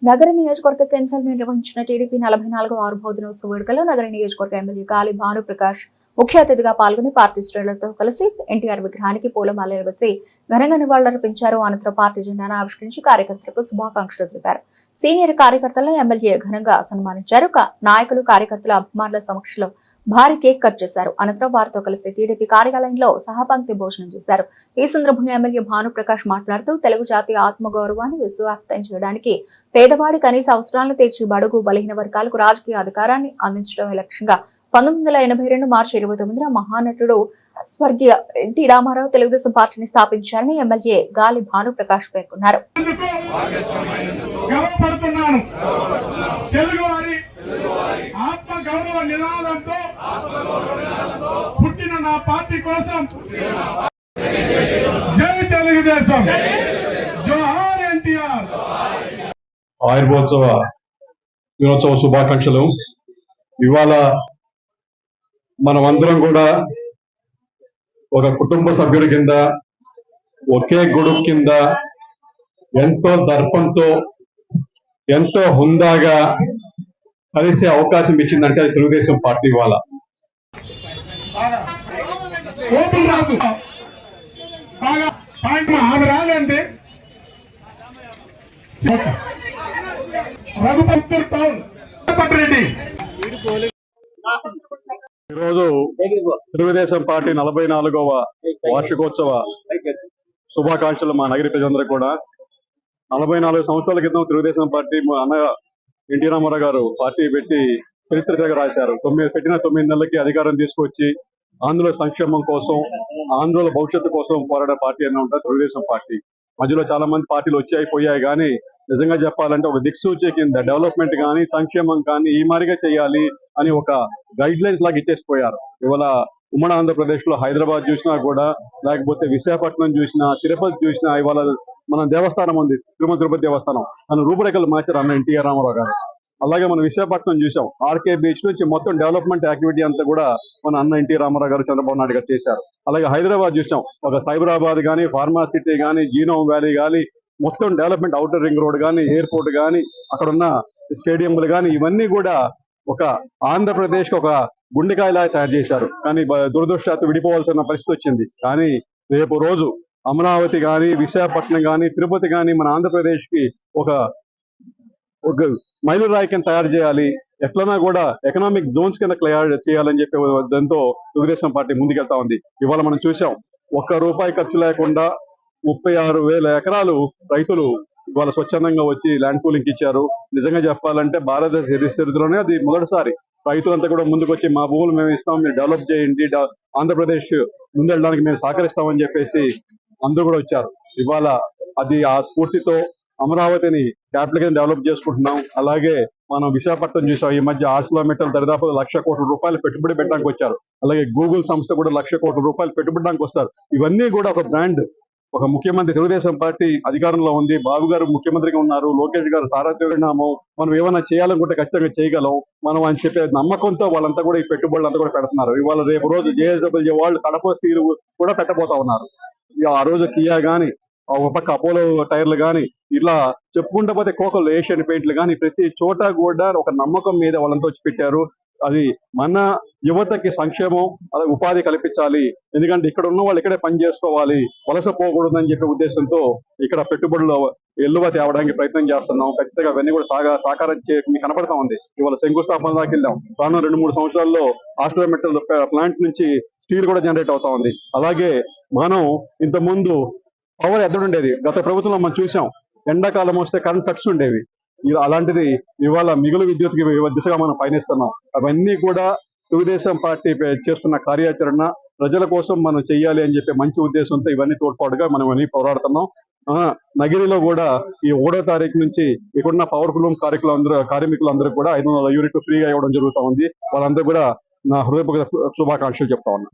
నగర నియోజకవర్గ కేంద్రంలో నిర్వహించిన టీడీపీ 44వ ఆవిర్భావ దినోత్సవ వేడుకల్లో నగర నియోజకవర్గ ఎమ్మెల్యే గాలి భానుప్రకాష్ ముఖ్య అతిథిగా పాల్గొని పార్టీ శ్రేణులతో కలిసి ఎన్టీఆర్ విగ్రహానికి పూలమాలలు వేసి ఘనంగా నివాళులర్పించారు. అనంతరం పార్టీ జెండాను ఆవిష్కరించి కార్యకర్తలకు శుభాకాంక్షలు తెలిపారు. సీనియర్ కార్యకర్తలను ఎమ్మెల్యే ఘనంగా సన్మానించారు. నాయకులు కార్యకర్తల అభిమానుల సమక్షంలో భారీ కేక్ కట్ చేశారు. అనంతరం వారితో కలిసి టీడీపీ కార్యాలయంలో సహపంక్తి భోజనం చేశారు. ఈ సందర్భంగా ఎమ్మెల్యే భానుప్రకాష్ మాట్లాడుతూ తెలుగు జాతి ఆత్మగౌరవాన్ని విశ్వవ్యాప్తం చేయడానికి పేదవాడి కనీస అవసరాలను తీర్చి బడుగు బలహీన వర్గాలకు రాజకీయ అధికారాన్ని అందించడమే లక్ష్యంగా 1982 మార్చి 29న మహానటుడు స్వర్గీయ ఎన్టీ రామారావు తెలుగుదేశం పార్టీని స్థాపించారని ఎమ్మెల్యే గాలి భానుప్రకాష్ పేర్కొన్నారు. ఆయుర్భోత్సవ దినోత్సవ శుభాకాంక్షలు. ఇవాళ మనమందరం కూడా ఒక కుటుంబ సభ్యుడి కింద ఒకే గొడుగు కింద ఎంతో దర్పంతో ఎంతో హుందాగా కలిసే అవకాశం ఇచ్చిందంటే అది తెలుగుదేశం పార్టీ వాళ్ళ. ఈరోజు తెలుగుదేశం పార్టీ 44వ వార్షికోత్సవ శుభాకాంక్షలు మా నగరి ప్రజలందరూ కూడా. 44 సంవత్సరాల క్రితం తెలుగుదేశం పార్టీ అన్న ఎన్టీ రామారావు గారు పార్టీ పెట్టి చరిత్ర రాశారు. పెట్టిన 9 నెలలకి అధికారం తీసుకొచ్చి ఆంధ్రుల సంక్షేమం కోసం, ఆంధ్రుల భవిష్యత్తు కోసం పోరాడే పార్టీ అని ఉంటారు తెలుగుదేశం పార్టీ. మధ్యలో చాలా మంది పార్టీలు వచ్చాయి పోయాయి, కానీ నిజంగా చెప్పాలంటే ఒక దిక్సూచి కింద డెవలప్మెంట్ కానీ సంక్షేమం కానీ ఈ మాదిరిగా చేయాలి అని ఒక గైడ్ లైన్స్ లాగా ఇచ్చేసిపోయారు. ఇవాళ ఉమ్మడి ఆంధ్రప్రదేశ్ లో హైదరాబాద్ చూసినా కూడా, లేకపోతే విశాఖపట్నం చూసినా, తిరుపతి చూసినా, ఇవాళ మన దేవస్థానం ఉంది తిరుపతి దేవస్థానం, అని రూపురేఖలు మార్చారు అన్న ఎన్టీఆర్ రామారావు గారు. అలాగే మనం విశాఖపట్నం చూసాం, ఆర్కే బీచ్ నుంచి మొత్తం డెవలప్మెంట్ యాక్టివిటీ అంతా కూడా మన అన్న ఎన్టీ రామారావు గారు, చంద్రబాబు నాయుడు గారు చేశారు. అలాగే హైదరాబాద్ చూసాం, ఒక సైబరాబాద్ కానీ, ఫార్మా సిటీ కానీ, జీనోమ్ వ్యాలీ కానీ, మొత్తం డెవలప్మెంట్, అవుటర్ రింగ్ రోడ్ కానీ, ఎయిర్పోర్ట్ కానీ, అక్కడ ఉన్న స్టేడియంలు కానీ, ఇవన్నీ కూడా ఒక ఆంధ్రప్రదేశ్ కి ఒక గుండెకాయలా తయారు చేశారు. కానీ దురదృష్టాత్తు విడిపోవాల్సిన పరిస్థితి వచ్చింది. కానీ రేపు రోజు అమరావతి కానీ, విశాఖపట్నం కానీ, తిరుపతి కానీ మన ఆంధ్రప్రదేశ్ కి ఒక మైలురాయి కింద తయారు చేయాలి, ఎట్లన్నా కూడా ఎకనామిక్ జోన్స్ కింద చేయాలని చెప్పి దాంతో తెలుగుదేశం పార్టీ ముందుకెళ్తా ఉంది. ఇవాళ మనం చూసాం, ₹1 ఖర్చు లేకుండా 36,000 ఎకరాలు రైతులు ఇవాళ స్వచ్ఛందంగా వచ్చి ల్యాండ్ పూలింగ్ ఇచ్చారు. నిజంగా చెప్పాలంటే భారతదేశ చరిత్రలోనే అది మొదటిసారి. రైతులంతా కూడా ముందుకు వచ్చి మా భూములు మేము ఇస్తాం, మీరు డెవలప్ చేయండి, ఆంధ్రప్రదేశ్ ముందెళ్ళడానికి మేము సహకరిస్తామని చెప్పేసి అందరూ కూడా వచ్చారు. ఇవాళ అది ఆ స్ఫూర్తితో అమరావతిని క్యాపిటల్ కింద డెవలప్ చేసుకుంటున్నాం. అలాగే మనం విశాఖపట్నం చూసాం, ఈ మధ్య ఆర్సిలర్మిట్టల్ దరిదాపు ₹1,00,00,000 కోట్ల పెట్టుబడి పెట్టడానికి వచ్చారు. అలాగే గూగుల్ సంస్థ కూడా ₹1,00,00,000 కోట్ల పెట్టుబడడానికి వస్తారు. ఇవన్నీ కూడా ఒక బ్రాండ్. ఒక ముఖ్యమంత్రి, తెలుగుదేశం పార్టీ అధికారంలో ఉంది, బాబు గారు ముఖ్యమంత్రిగా ఉన్నారు, లోకేష్ గారు సారథ్యము, మనం ఏమైనా చేయాలనుకుంటే ఖచ్చితంగా చేయగలం మనం అని చెప్పే నమ్మకంతో వాళ్ళంతా కూడా ఈ పెట్టుబడులు అంతా కూడా పెడుతున్నారు. ఇవాళ రేపు రోజు JSW వాళ్ళు కడప స్టీల్ కూడా పెట్టబోతా ఉన్నారు. ఆ రోజు కియా గానీ, ఒక పక్క అపోలో టైర్లు కానీ, ఇట్లా చెప్పుకుంటూ పోతే కోకలు, ఏషియన్ పెయింట్లు కానీ, ప్రతి చోట కూడా ఒక నమ్మకం మీద వాళ్ళంతా వచ్చి పెట్టారు. అది మన యువతకి సంక్షేమం, అలాగే ఉపాధి కల్పించాలి. ఎందుకంటే ఇక్కడ ఉన్న వాళ్ళు ఇక్కడే పని చేసుకోవాలి, వలస పోకూడదని చెప్పే ఉద్దేశంతో ఇక్కడ పెట్టుబడులు ఎల్లువ తేవడానికి ప్రయత్నం చేస్తున్నాం. ఖచ్చితంగా అవన్నీ కూడా సాకారం మీకు కనపడతా ఉంది. ఇవాళ శంకుస్థాపన దాకా వెళ్ళాం. రానున్న 2-3 సంవత్సరాల్లో ఆర్సిలర్మిట్టల్ ప్లాంట్ నుంచి స్టీల్ కూడా జనరేట్ అవుతా ఉంది. అలాగే మనం ఇంతకుముందు పవర్ ఎద్దడుండేది. గత ప్రభుత్వంలో మనం చూసాం, ఎండాకాలం వస్తే కరెంట్ కట్స్ ఉండేవి. అలాంటిది ఇవాళ మిగులు విద్యుత్కి దిశగా మనం పయనిస్తున్నాం. అవన్నీ కూడా తెలుగుదేశం పార్టీ చేస్తున్న కార్యాచరణ, ప్రజల కోసం మనం చెయ్యాలి అని చెప్పి మంచి ఉద్దేశంతో ఇవన్నీ తోడ్పాటుగా మనం అన్ని పోరాడుతున్నాం. నగిరిలో కూడా ఈ 1వ తారీఖు నుంచి ఇక్కడున్న పవర్ లూమ్ కార్మికులందరూ కూడా 500 యూనిట్లు ఫ్రీగా ఇవ్వడం జరుగుతూ ఉంది. వాళ్ళందరూ కూడా నా హృదయపూర్వక శుభాకాంక్షలు చెప్తా ఉన్నా.